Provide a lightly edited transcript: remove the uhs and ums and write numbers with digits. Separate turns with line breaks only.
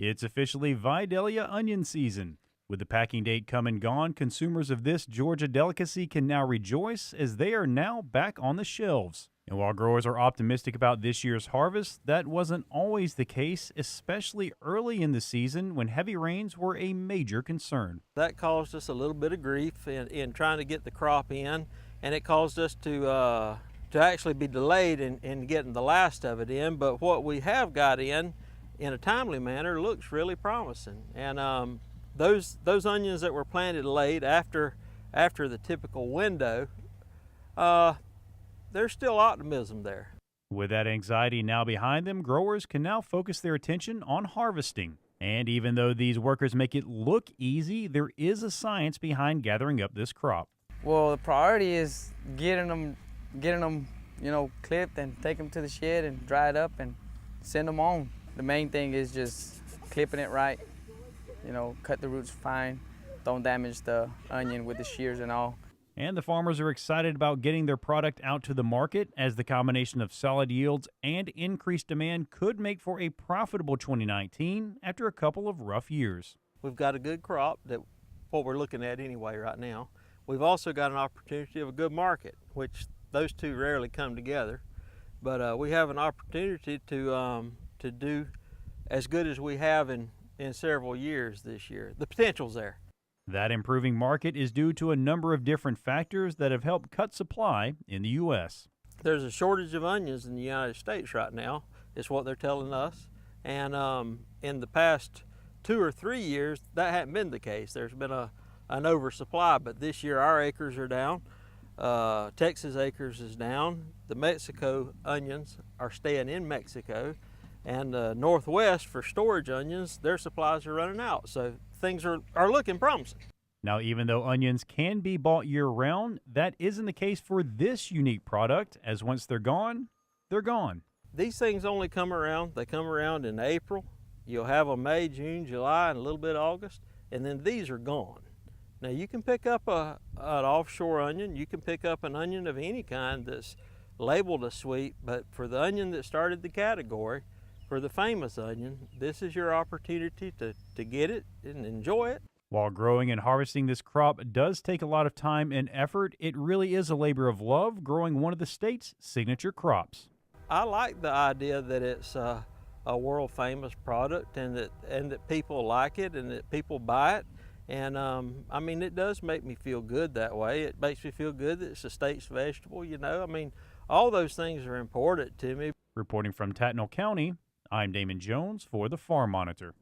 It's officially Vidalia onion season. With the packing date come and gone, consumers of this Georgia delicacy can now rejoice as they are now back on the shelves. And while growers are optimistic about this year's harvest, that wasn't always the case, especially early in the season when heavy rains were a major concern.
That caused us a little bit of grief in trying to get the crop in, and it caused us to actually be delayed in getting the last of it in. But what we have got in a timely manner looks really promising. And those onions that were planted late after the typical window, there's still optimism there.
With that anxiety now behind them, growers can now focus their attention on harvesting. And even though these workers make it look easy, there is a science behind gathering up this crop.
Well, the priority is getting them, clipped and take them to the shed and dry it up and send them on. The main thing is just clipping it right, cut the roots fine, don't damage the onion with the shears and all.
And the farmers are excited about getting their product out to the market, as the combination of solid yields and increased demand could make for a profitable 2019 after a couple of rough years.
We've got a good crop, what we're looking at anyway right now. We've also got an opportunity of a good market, which those two rarely come together. But we have an opportunity to do as good as we have in several years this year. The potential's there.
That improving market is due to a number of different factors that have helped cut supply in the U.S.
There's a shortage of onions in the United States right now, is what they're telling us. And in the past 2 or 3 years, that hadn't been the case. There's been an oversupply, but this year our acres are down. Texas acres is down. The Mexico onions are staying in Mexico. And Northwest, for storage onions, their supplies are running out. So things are looking promising.
Now, even though onions can be bought year-round, that isn't the case for this unique product, as once they're gone, they're gone.
These things only come around. They come around in April. You'll have them May, June, July, and a little bit of August, and then these are gone. Now, you can pick up an offshore onion. You can pick up an onion of any kind that's labeled as sweet, but for the onion that started the category, for the famous onion, this is your opportunity to get it and enjoy it.
While growing and harvesting this crop does take a lot of time and effort, it really is a labor of love growing one of the state's signature crops.
I like the idea that it's a world famous product and that people like it and that people buy it. And it does make me feel good that way. It makes me feel good that it's a state's vegetable, all those things are important to me.
Reporting from Tattnall County, I'm Damon Jones for the Farm Monitor.